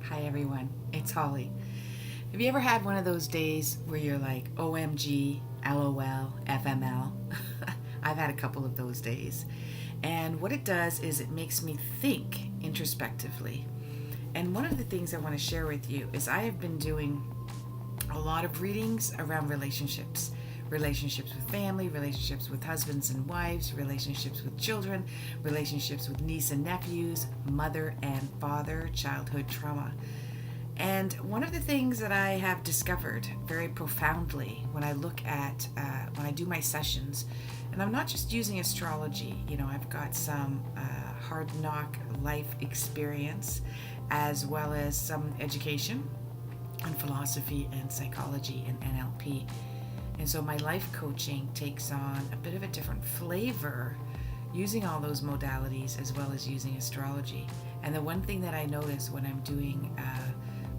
Hi everyone, it's Holly. Have you ever had one of those days where you're like, OMG, LOL, FML? I've had a couple of those days. And what it does is it makes me think introspectively. And one of the things I want to share with you is I have been doing a lot of readings around relationships. Relationships with family, relationships with husbands and wives, relationships with children, relationships with niece and nephews, mother and father, childhood trauma. And one of the things that I have discovered very profoundly when I look at, when I do my sessions, and I'm not just using astrology, I've got some hard knock life experience as well as some education on philosophy and psychology and NLP. And so my life coaching takes on a bit of a different flavor using all those modalities as well as using astrology. And the one thing that I notice when I'm doing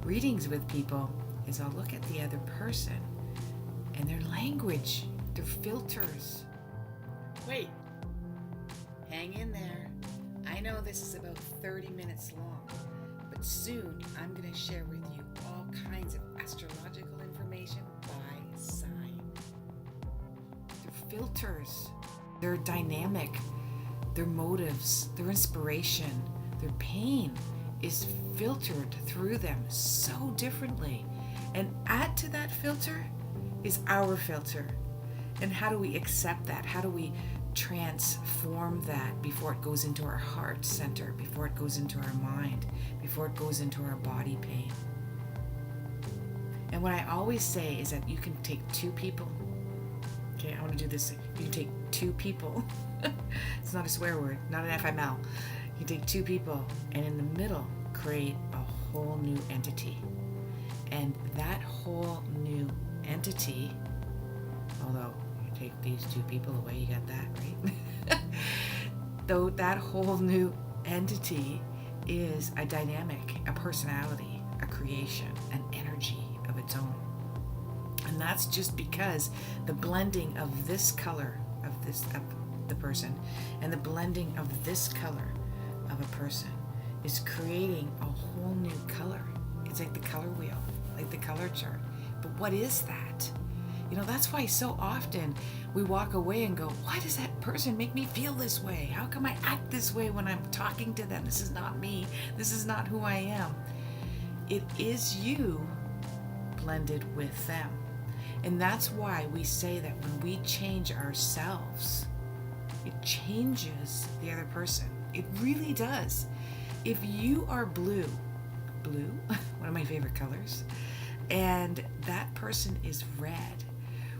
readings with people is I'll look at the other person and their language, their filters. Wait, hang in there. I know this is about 30 minutes long, but soon I'm going to share with you all kinds of astrological information by sign. Their filters, their dynamic, their motives, their inspiration, their pain is filtered through them so differently. And add to that filter is our filter. And how do we accept that? How do we transform that before it goes into our heart center, before it goes into our mind, before it goes into our body pain? And what I always say is that you can take two people. Okay, I want to do this. You can take two people. It's not a swear word, not an FML. You take two people and in the middle create a whole new entity. And that whole new entity, although you take these two people away, you got that, right? Though that whole new entity is a dynamic, a personality, a creation, an energy of its own. And that's just because the blending of this color of the person and the blending of this color of a person is creating a whole new color. It's like the color wheel, like the color chart. But what is that? That's why so often we walk away and go, why does that person make me feel this way? How come I act this way when I'm talking to them? This is not me. This is not who I am. It is you blended with them. And that's why we say that when we change ourselves, it changes the other person. It really does. If you are blue, one of my favorite colors, and that person is red,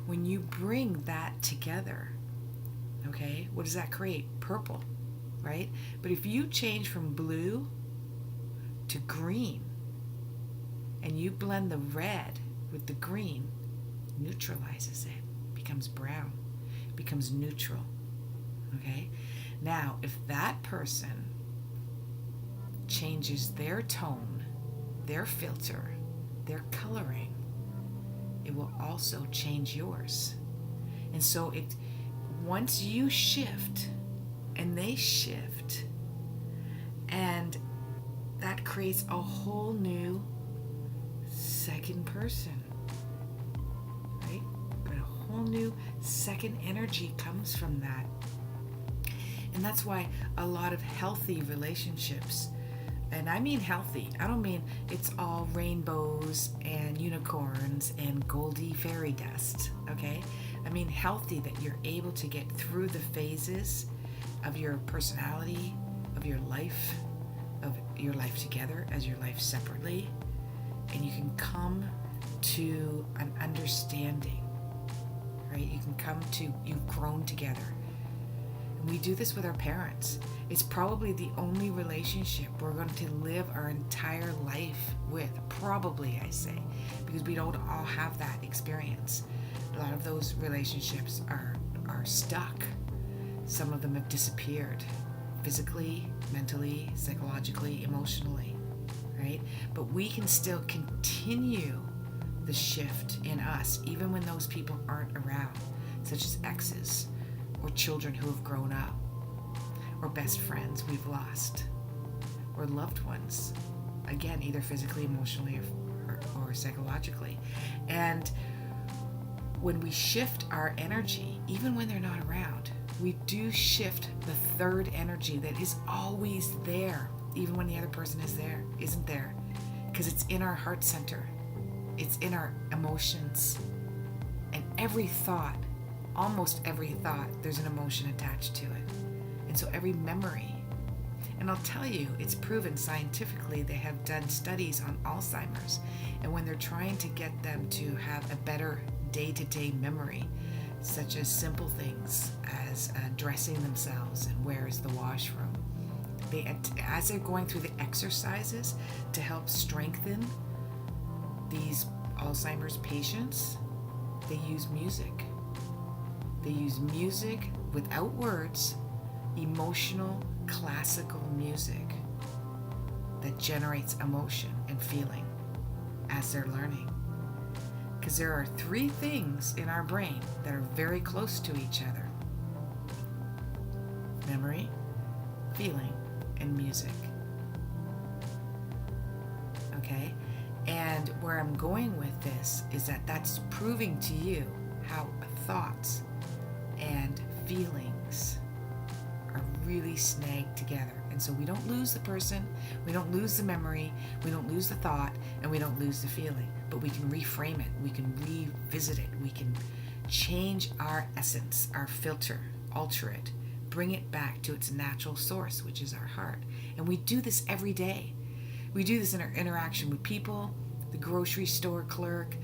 when you bring that together, okay, what does that create? Purple, right? But if you change from blue to green, and you blend the red with the green, neutralizes it, becomes brown, becomes neutral. Okay? Now, if that person changes their tone, their filter, their coloring, it will also change yours. And so once you shift and they shift, and that creates a whole new second person. But a whole new second energy comes from that. And that's why a lot of healthy relationships, and I mean healthy, I don't mean it's all rainbows and unicorns and goldy fairy dust, okay? I mean healthy, that you're able to get through the phases of your personality, of your life together as your life separately, and you can come to an understanding, right? You can come to, you've grown together. And we do this with our parents. It's probably the only relationship we're going to live our entire life with, probably, I say, because we don't all have that experience. A lot of those relationships are stuck. Some of them have disappeared, physically, mentally, psychologically, emotionally, right? But we can still continue the shift in us, even when those people aren't around, such as exes, or children who have grown up, or best friends we've lost, or loved ones again, either physically, emotionally, or psychologically. And when we shift our energy, even when they're not around, we do shift the third energy that is always there, even when the other person isn't there, because it's in our heart center. It's in our emotions. And every thought, almost every thought, there's an emotion attached to it. And so every memory, and I'll tell you, it's proven scientifically. They have done studies on Alzheimer's, and when they're trying to get them to have a better day-to-day memory, such as simple things as dressing themselves and where is the washroom, as they're going through the exercises to help strengthen these Alzheimer's patients, they use music. They use music without words, emotional, classical music that generates emotion and feeling as they're learning. Because there are 3 things in our brain that are very close to each other: memory, feeling, and music. Okay? And where I'm going with this is that that's proving to you how thoughts and feelings are really snagged together. And so we don't lose the person, we don't lose the memory, we don't lose the thought, and we don't lose the feeling. But we can reframe it, we can revisit it, we can change our essence, our filter, alter it, bring it back to its natural source, which is our heart. And we do this every day. We do this in our interaction with people, the grocery store clerk,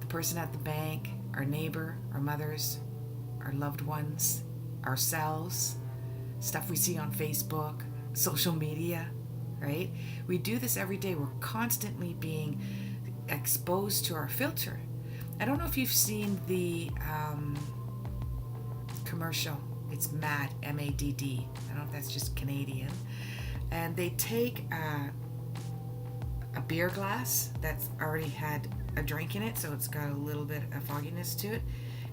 the person at the bank, our neighbor, our mothers, our loved ones, ourselves, stuff we see on Facebook, social media, right? We do this every day. We're constantly being exposed to our filter. I don't know if you've seen the commercial. It's MADD, M-A-D-D. I don't know if that's just Canadian. And they take a beer glass that's already had a drink in it, so it's got a little bit of fogginess to it,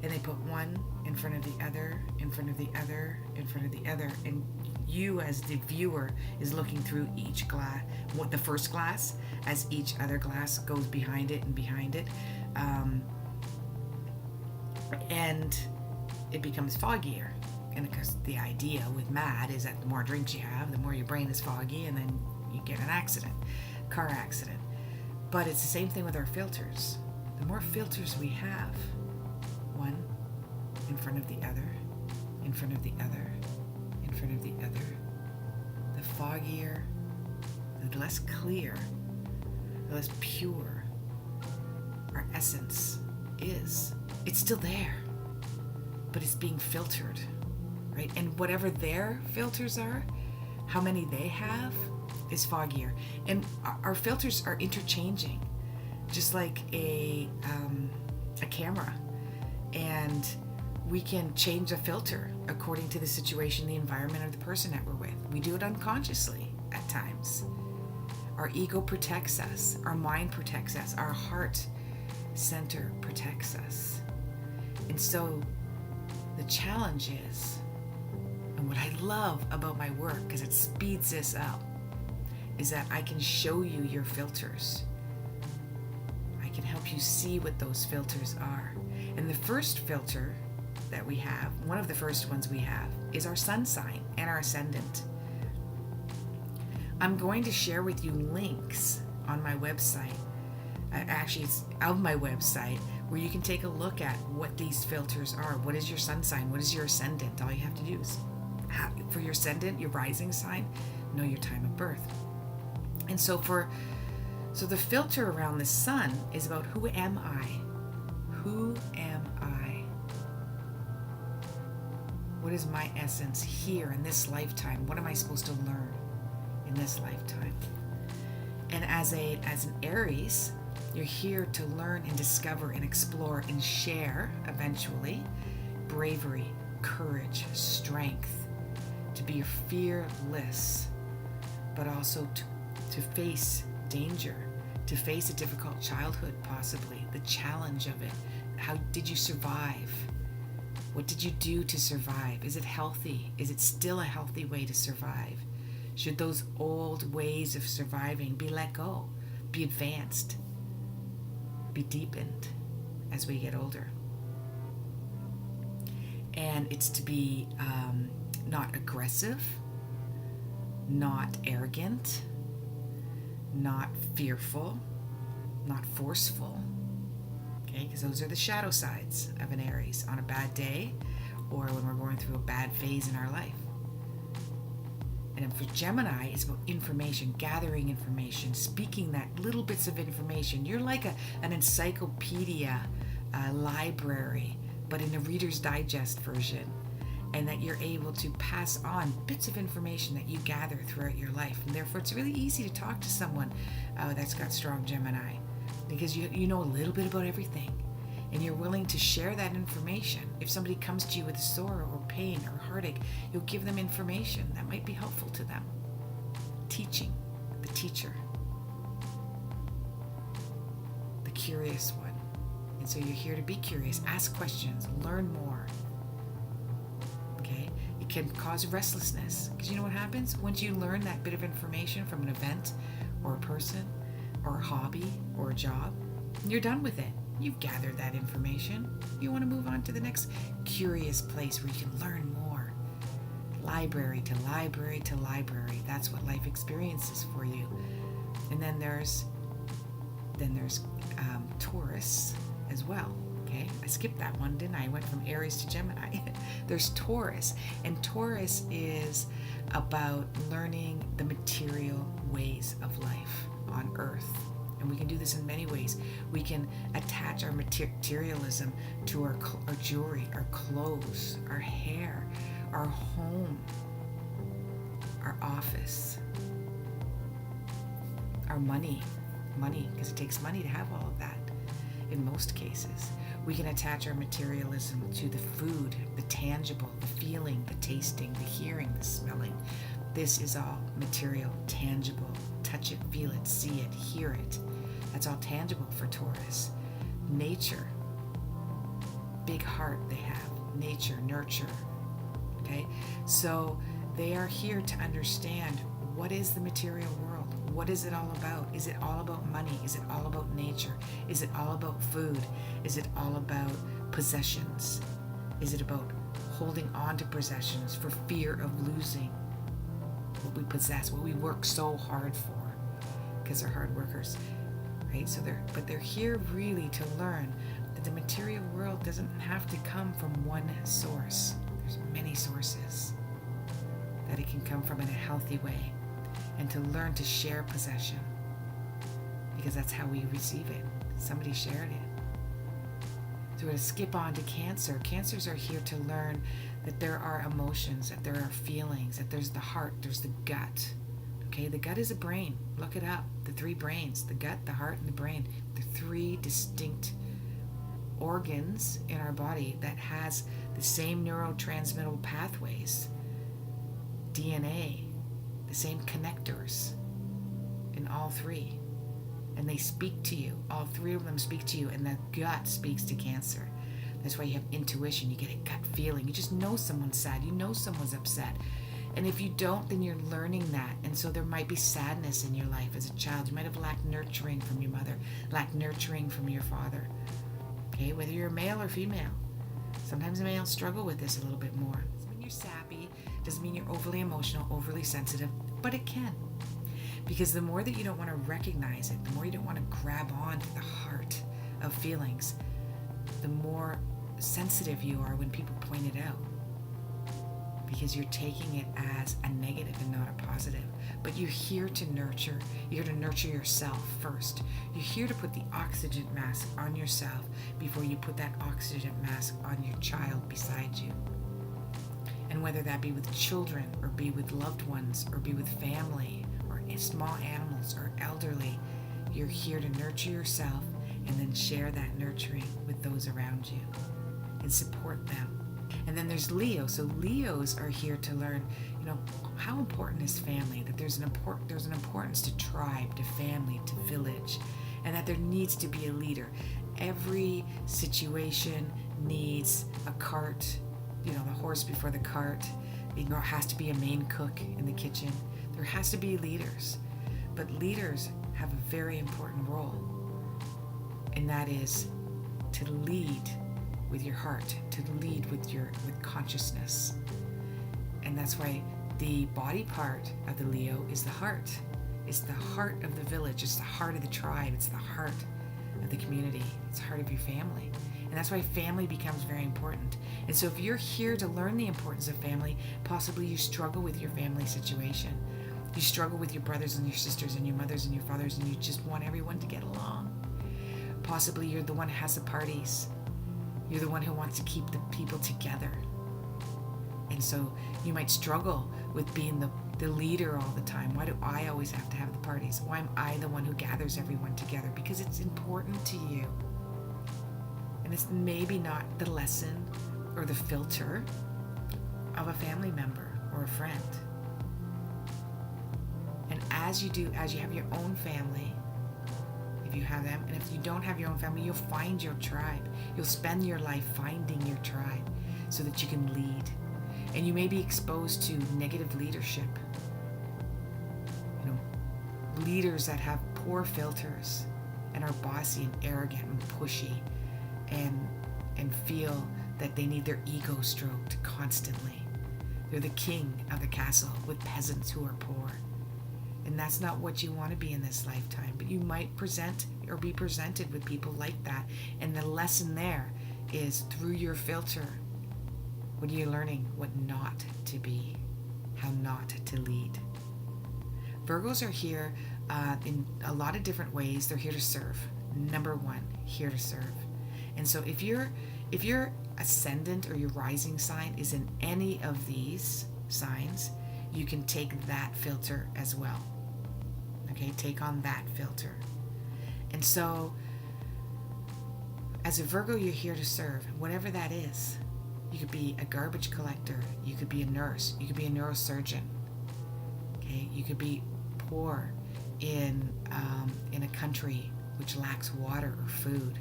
and they put one in front of the other, in front of the other, in front of the other, and you as the viewer is looking through each glass, what the first glass, as each other glass goes behind it and behind it, and it becomes foggier. And because the idea with MADD is that the more drinks you have, the more your brain is foggy, and then you get an accident, car accident. But it's the same thing with our filters. The more filters we have, one in front of the other, in front of the other, in front of the other, the foggier, the less clear, the less pure our essence is. It's still there, but it's being filtered, right? And whatever their filters are, how many they have, is foggier. And our filters are interchanging, just like a camera. And we can change a filter according to the situation, the environment, or the person that we're with. We do it unconsciously at times. Our ego protects us. Our mind protects us. Our heart center protects us. And so the challenge is, and what I love about my work, because it speeds this up, is that I can show you your filters. I can help you see what those filters are. And the first filter that we have, one of the first ones we have, is our sun sign and our ascendant. I'm going to share with you links on my website, actually it's of my website, where you can take a look at what these filters are. What is your sun sign? What is your ascendant? All you have to do is, for your ascendant, your rising sign, know your time of birth. And so the filter around the sun is about, who am I? Who am I? What is my essence here in this lifetime? What am I supposed to learn in this lifetime? And as an Aries, you're here to learn and discover and explore and share, eventually, bravery, courage, strength, to be fearless, but also to face danger, to face a difficult childhood, possibly, the challenge of it. How did you survive? What did you do to survive? Is it healthy? Is it still a healthy way to survive? Should those old ways of surviving be let go, be advanced, be deepened as we get older? And it's to be not aggressive, not arrogant, not fearful, not forceful. Okay, because those are the shadow sides of an Aries on a bad day or when we're going through a bad phase in our life. And for Gemini, it's about information, gathering information, speaking that little bits of information. You're like an encyclopedia, library, but in a Reader's Digest version. And that you're able to pass on bits of information that you gather throughout your life. And therefore, it's really easy to talk to someone that's got strong Gemini, because you know a little bit about everything. And you're willing to share that information. If somebody comes to you with sorrow or pain or heartache, you'll give them information that might be helpful to them. Teaching, the teacher, the curious one. And so you're here to be curious, ask questions, learn more. Okay? It can cause restlessness, because you know what happens? Once you learn that bit of information from an event or a person or a hobby or a job, you're done with it. You've gathered that information. You want to move on to the next curious place where you can learn more. Library to library to library. That's what life experience is for you. And then there's Taurus as well. Okay, I skipped that one, didn't I? I went from Aries to Gemini. There's Taurus, and Taurus is about learning the material ways of life on Earth. And we can do this in many ways. We can attach our materialism to our jewelry, our clothes, our hair, our home, our office, our money, because it takes money to have all of that in most cases. We can attach our materialism to the food, the tangible, the feeling, the tasting, the hearing, the smelling. This is all material, tangible. Touch it, feel it, see it, hear it. That's all tangible for Taurus. Nature, big heart they have. Nature, nurture. Okay? So they are here to understand, what is the material world? What is it all about? Is it all about money? Is it all about nature? Is it all about food? Is it all about possessions? Is it about holding on to possessions for fear of losing what we possess, what we work so hard for, because they're hard workers, right? So they're here really to learn that the material world doesn't have to come from one source. There's many sources that it can come from in a healthy way, and to learn to share possession, because that's how we receive it. Somebody shared it. So we're going to skip on to Cancer. Cancers are here to learn that there are emotions, that there are feelings, that there's the heart, there's the gut. Okay, the gut is a brain. Look it up. The three brains, the gut, the heart, and the brain. The three distinct organs in our body that has the same neurotransmittal pathways, DNA, the same connectors in all three. And they speak to you. All three of them speak to you, and the gut speaks to Cancer. That's why you have intuition. You get a gut feeling. You just know someone's sad. You know someone's upset. And if you don't, then you're learning that. And so there might be sadness in your life as a child. You might have lacked nurturing from your mother, lacked nurturing from your father. Okay, whether you're male or female. Sometimes males struggle with this a little bit more. Doesn't mean you're sappy. Doesn't mean you're overly emotional, overly sensitive. But it can. Because the more that you don't want to recognize it, the more you don't want to grab on to the heart of feelings, the more sensitive you are when people point it out. Because you're taking it as a negative and not a positive. But you're here to nurture. You're here to nurture yourself first. You're here to put the oxygen mask on yourself before you put that oxygen mask on your child beside you. And whether that be with children, or be with loved ones, or be with family, or small animals, or elderly, you're here to nurture yourself and then share that nurturing with those around you and support them. And then there's Leo. So Leos are here to learn, how important is family, that there's an importance to tribe, to family, to village, and that there needs to be a leader. Every situation needs a cart, the horse before the cart. There has to be a main cook in the kitchen. There has to be leaders, but leaders have a very important role, and that is to lead with your heart, to lead with consciousness. And that's why the body part of the Leo is the heart. It's the heart of the village. It's the heart of the tribe. It's the heart of the community. It's the heart of your family. And that's why family becomes very important. And so if you're here to learn the importance of family, possibly you struggle with your family situation. You struggle with your brothers and your sisters and your mothers and your fathers, and you just want everyone to get along. Possibly you're the one who has the parties. You're the one who wants to keep the people together. And so you might struggle with being the leader all the time. Why do I always have to have the parties? Why am I the one who gathers everyone together? Because it's important to you. And it's maybe not the lesson or the filter of a family member or a friend. And as you have your own family, if you have them, and if you don't have your own family, you'll find your tribe. You'll spend your life finding your tribe so that you can lead. And you may be exposed to negative leadership. Leaders that have poor filters and are bossy and arrogant and pushy and feel that they need their ego stroked constantly. They're the king of the castle with peasants who are poor. And that's not what you want to be in this lifetime. But you might present or be presented with people like that. And the lesson there is through your filter. What are you learning? What not to be. How not to lead. Virgos are here in a lot of different ways. They're here to serve. Number one, here to serve. And so if your ascendant or your rising sign is in any of these signs, you can take that filter as well. Okay, take on that filter. And so as a Virgo, you're here to serve, whatever that is. You could be a garbage collector. You could be a nurse. You could be a neurosurgeon. Okay, you could be poor in a country which lacks water or food.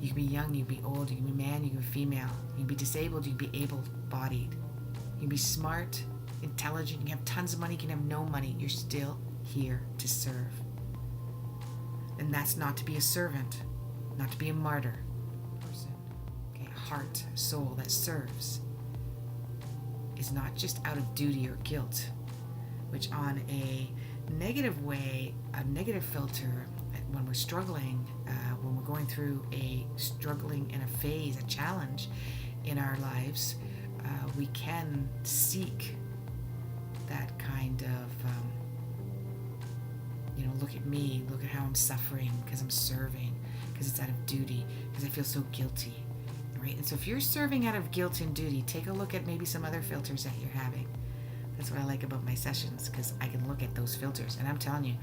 You can be young, you can be old, you can be man, you can be female, you can be disabled, you can be able-bodied. You can be smart, intelligent, you can have tons of money, you can have no money. You're still here to serve. And that's not to be a servant, not to be a martyr. Person, okay, heart, soul that serves is not just out of duty or guilt, which on a negative way, a negative filter, when we're struggling, when we're going through a struggling in a phase, a challenge in our lives, we can seek that kind of, look at me, look at how I'm suffering because I'm serving, because it's out of duty, because I feel so guilty, right? And so if you're serving out of guilt and duty, take a look at maybe some other filters that you're having. That's what I like about my sessions, because I can look at those filters. And I'm telling you,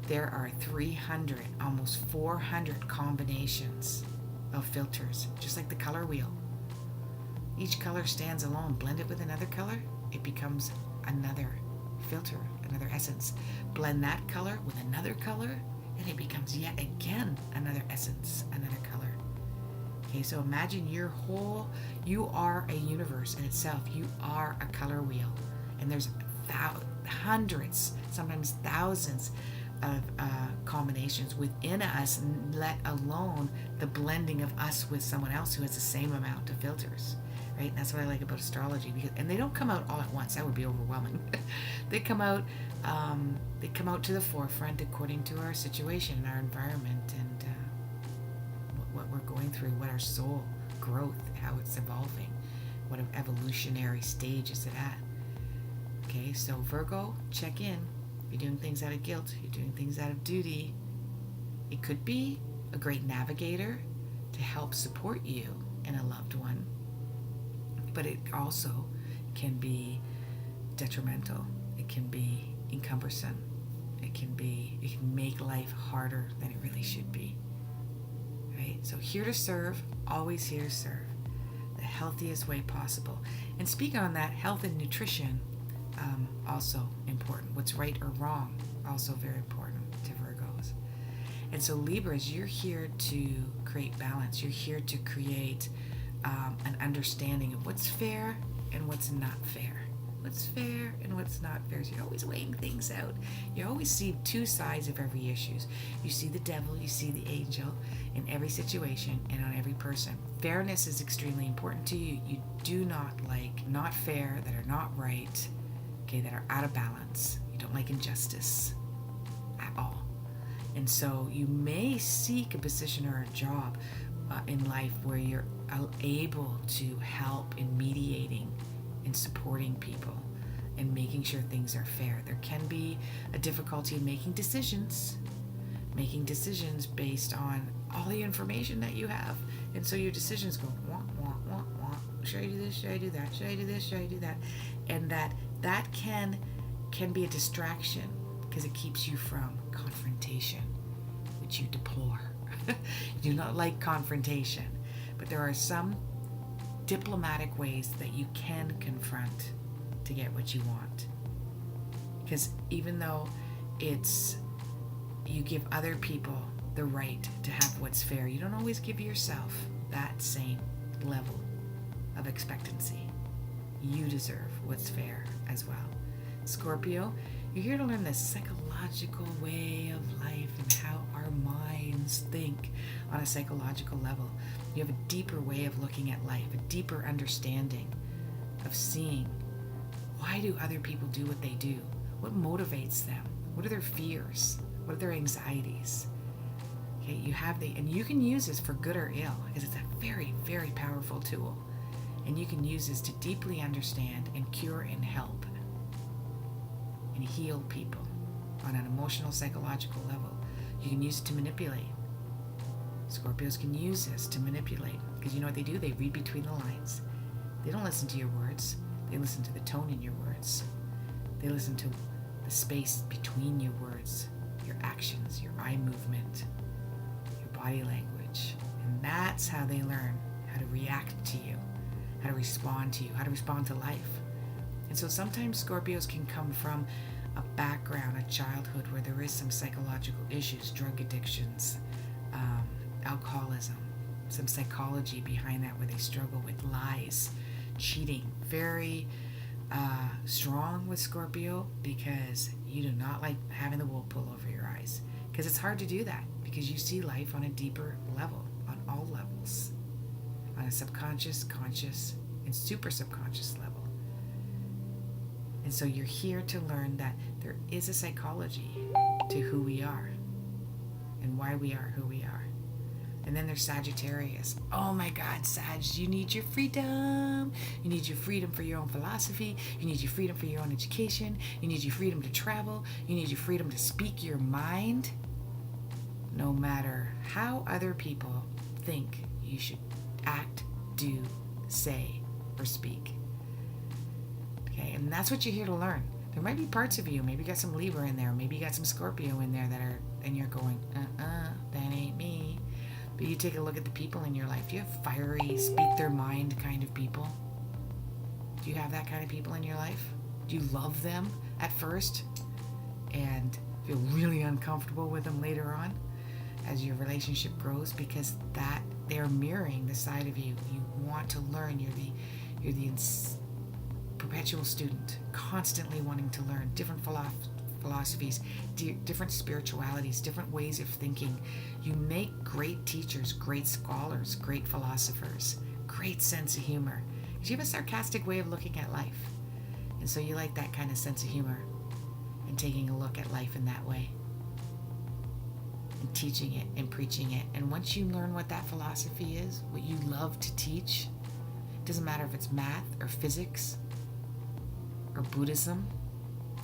there are 300, almost 400 combinations of filters, just like the color wheel. Each color stands alone. Blend it with another color, it becomes another filter, another essence. Blend that color with another color, and it becomes yet again another essence, another color. Okay, so imagine you are a universe in itself. You are a color wheel. And there's hundreds, sometimes thousands of combinations within us, let alone the blending of us with someone else who has the same amount of filters, right? And that's what I like about astrology, and they don't come out all at once. That would be overwhelming. They come out to the forefront according to our situation, our environment, and what we're going through, what our soul growth, how it's evolving, what evolutionary stage is it at. Okay, so Virgo, check in. You're doing things out of guilt. You're doing things out of duty. It could be a great navigator to help support you and a loved one, but it also can be detrimental. It can be encumbersome. It can make life harder than it really should be. Right? So here to serve, always here to serve, the healthiest way possible. And speaking on that, health and nutrition, also important. What's right or wrong, also very important to Virgos. And so Libras, you're here to create balance. You're here to create an understanding of what's fair and what's not fair. what's fair and what's not fair. So you're always weighing things out. You always see two sides of every issue. You see the devil, you see the angel in every situation and on every person. Fairness is extremely important to you. You do not like not fair, that are not right, okay, that are out of balance. You don't like injustice at all. And so you may seek a position or a job in life where you're able to help in mediating and supporting people and making sure things are fair. There can be a difficulty in making decisions based on all the information that you have. And so your decisions go, wah, wah, wah, wah. Should I do this? Should I do that? Should I do this? Should I do that? And that can be a distraction because it keeps you from confrontation, which you deplore. You do not like confrontation, but there are some diplomatic ways that you can confront to get what you want. Because even though you give other people the right to have what's fair, you don't always give yourself that same level of expectancy. You deserve what's fair as well. Scorpio, you're here to learn the psychological way of life and how our minds think on a psychological level. You have a deeper way of looking at life, a deeper understanding of seeing why do other people do what they do? What motivates them? What are their fears? What are their anxieties? Okay, and you can use this for good or ill because it's a very, very powerful tool. And you can use this to deeply understand and cure and help and heal people on an emotional, psychological level. You can use it to manipulate. Scorpios can use this to manipulate because you know what they do? They read between the lines. They don't listen to your words. They listen to the tone in your words. They listen to the space between your words, your actions, your eye movement, your body language. And that's how they learn how to react to you, how to respond to you, how to respond to life. And so sometimes Scorpios can come from a background, a childhood where there is some psychological issues, drug addictions, alcoholism, some psychology behind that where they struggle with lies, cheating. Very strong with Scorpio because you do not like having the wool pull over your eyes because it's hard to do that because you see life on a deeper level, on all levels, on a subconscious, conscious, and super subconscious level. And so you're here to learn that there is a psychology to who we are and why we are who we are. And then there's Sagittarius. Oh my God, Sag, you need your freedom. You need your freedom for your own philosophy. You need your freedom for your own education. You need your freedom to travel. You need your freedom to speak your mind, no matter how other people think you should act, do, say, or speak. Okay, and that's what you're here to learn. There might be parts of you, maybe you got some Libra in there, maybe you got some Scorpio in there and you're going, that ain't me. But you take a look at the people in your life. Do you have fiery, speak their mind kind of people? Do you have that kind of people in your life? Do you love them at first and feel really uncomfortable with them later on as your relationship grows? Because that they're mirroring the side of you. You want to learn. You're the perpetual student, constantly wanting to learn different philosophies, different spiritualities, different ways of thinking. You make great teachers, great scholars, great philosophers, great sense of humor. You have a sarcastic way of looking at life. And so you like that kind of sense of humor and taking a look at life in that way and teaching it and preaching it. And once you learn what that philosophy is, what you love to teach, it doesn't matter if it's math or physics or Buddhism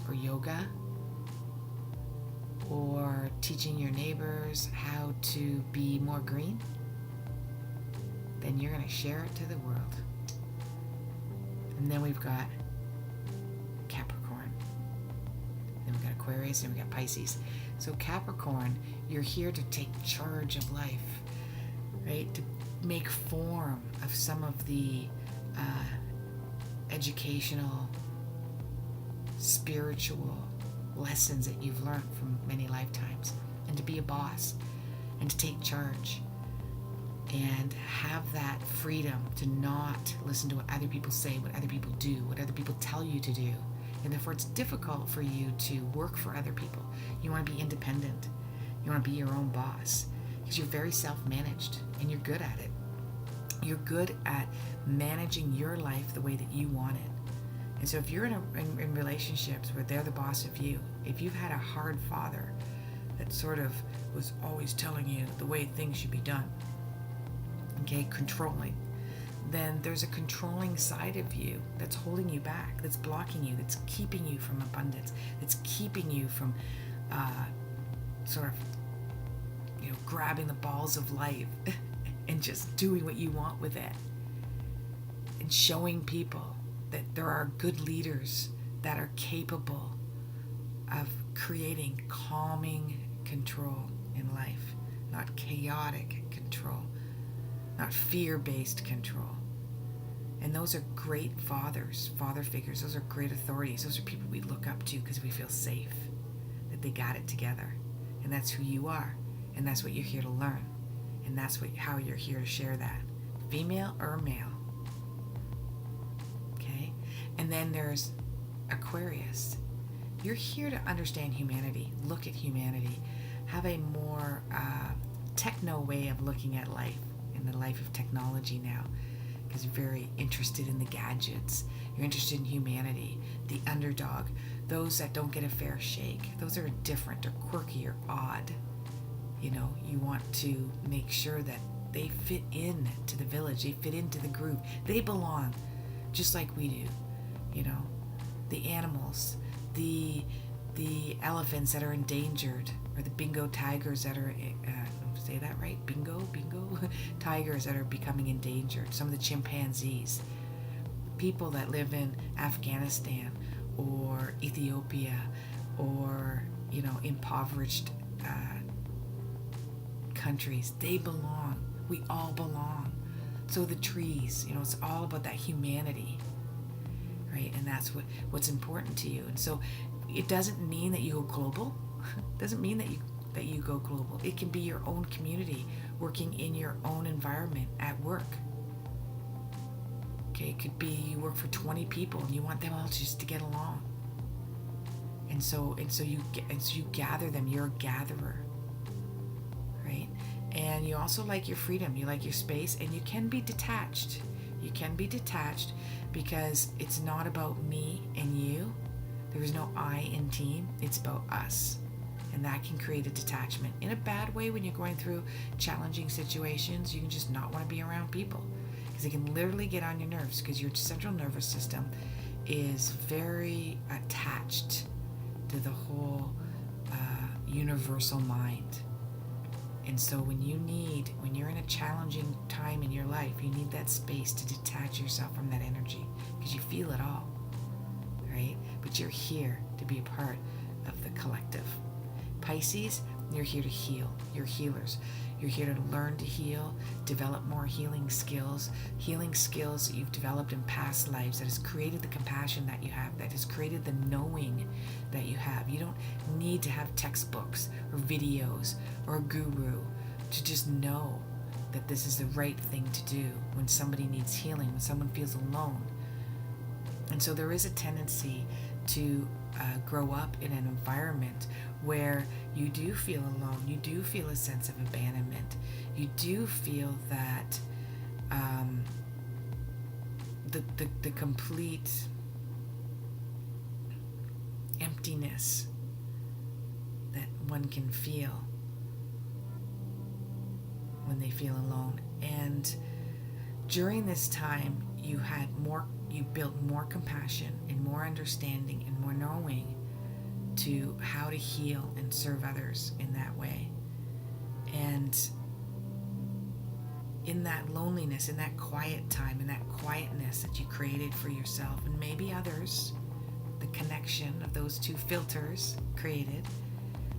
or yoga, or teaching your neighbors how to be more green, then you're going to share it to the world. And then we've got Capricorn. Then we've got Aquarius and we've got Pisces. So Capricorn, you're here to take charge of life, right? To make form of some of the educational, spiritual lessons that you've learned from many lifetimes, and to be a boss and to take charge and have that freedom to not listen to what other people say, what other people do, what other people tell you to do. And therefore it's difficult for you to work for other people. You want to be independent. You want to be your own boss because you're very self-managed and you're good at it. You're good at managing your life the way that you want it. And so if you're in relationships where they're the boss of you, if you've had a hard father that sort of was always telling you the way things should be done, okay, controlling, then there's a controlling side of you that's holding you back, that's blocking you, that's keeping you from abundance, that's keeping you from sort of, grabbing the balls of life and just doing what you want with it. And showing people that there are good leaders that are capable of creating calming control in life, not chaotic control, not fear-based control. And those are great father figures. Those are great authorities. Those are people we look up to because we feel safe, that they got it together. And that's who you are. And that's what you're here to learn. And that's how you're here to share that. Female or male. Okay? And then there's Aquarius. You're here to understand humanity, look at humanity, have a more techno way of looking at life, in the life of technology now, because you're very interested in the gadgets. You're interested in humanity, the underdog, those that don't get a fair shake. Those are different or quirky or odd. You want to make sure that they fit in to the village, they fit into the group, they belong, just like we do. The animals, the elephants that are endangered, or the bingo tigers that are, say that right? Bingo tigers that are becoming endangered. Some of the chimpanzees, people that live in Afghanistan or Ethiopia or impoverished countries, they belong. We all belong. So the trees, it's all about that humanity, right? And that's what's important to you. And so it doesn't mean that you go global. It doesn't mean that you go global. It can be your own community, working in your own environment at work. Okay, it could be you work for 20 people and you want them all just to get along. And so you gather them. You're a gatherer, right? And you also like your freedom. You like your space, and you can be detached. You can be detached because it's not about me and you. There is no I in team. It's about us. And that can create a detachment. In a bad way, when you're going through challenging situations, you can just not want to be around people because it can literally get on your nerves because your central nervous system is very attached to the whole universal mind. And so when you're in a challenging time in your life, you need that space to detach yourself from that energy because you feel it all, right? But you're here to be a part of the collective. Pisces, you're here to heal. You're healers. You're here to learn to heal, develop more healing skills that you've developed in past lives, that has created the compassion that you have, that has created the knowing that you have. You don't need to have textbooks or videos or a guru to just know that this is the right thing to do when somebody needs healing, when someone feels alone. And so there is a tendency to grow up in an environment where you do feel alone, you do feel a sense of abandonment, you do feel that the complete emptiness that one can feel when they feel alone. And during this time, you built more compassion and more understanding and more knowing to how to heal and serve others in that way. And in that loneliness, in that quiet time, in that quietness that you created for yourself and maybe others, the connection of those two filters created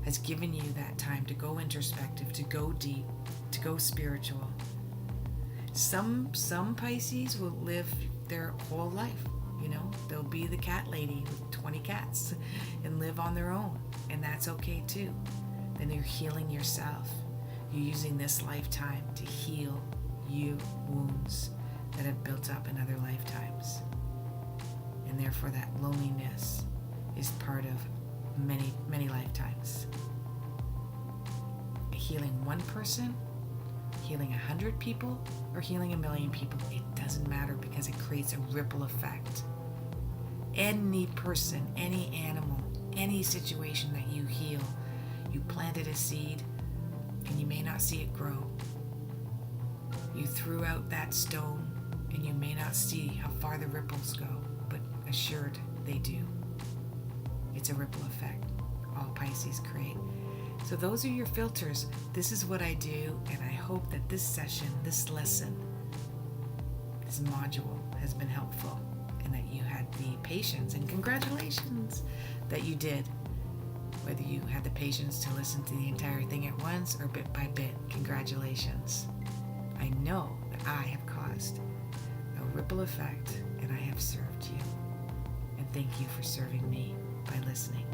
has given you that time to go introspective, to go deep, to go spiritual. Some Pisces will live their whole life. They'll be the cat lady with 20 cats and live on their own, and that's okay too. Then you're healing yourself. You're using this lifetime to heal you wounds that have built up in other lifetimes. And therefore that loneliness is part of many, many lifetimes. Healing one person, healing 100 people, or healing 1,000,000 people, it doesn't matter because it creates a ripple effect. Any person, any animal, any situation that you heal, you planted a seed and you may not see it grow. You threw out that stone and you may not see how far the ripples go, but assured they do. It's a ripple effect all Pisces create. So those are your filters. This is what I do, and I hope that this session, this lesson, this module has been helpful, and that you had the patience, and congratulations that you did. Whether you had the patience to listen to the entire thing at once or bit by bit, congratulations. I know that I have caused a ripple effect, and I have served you. And thank you for serving me by listening.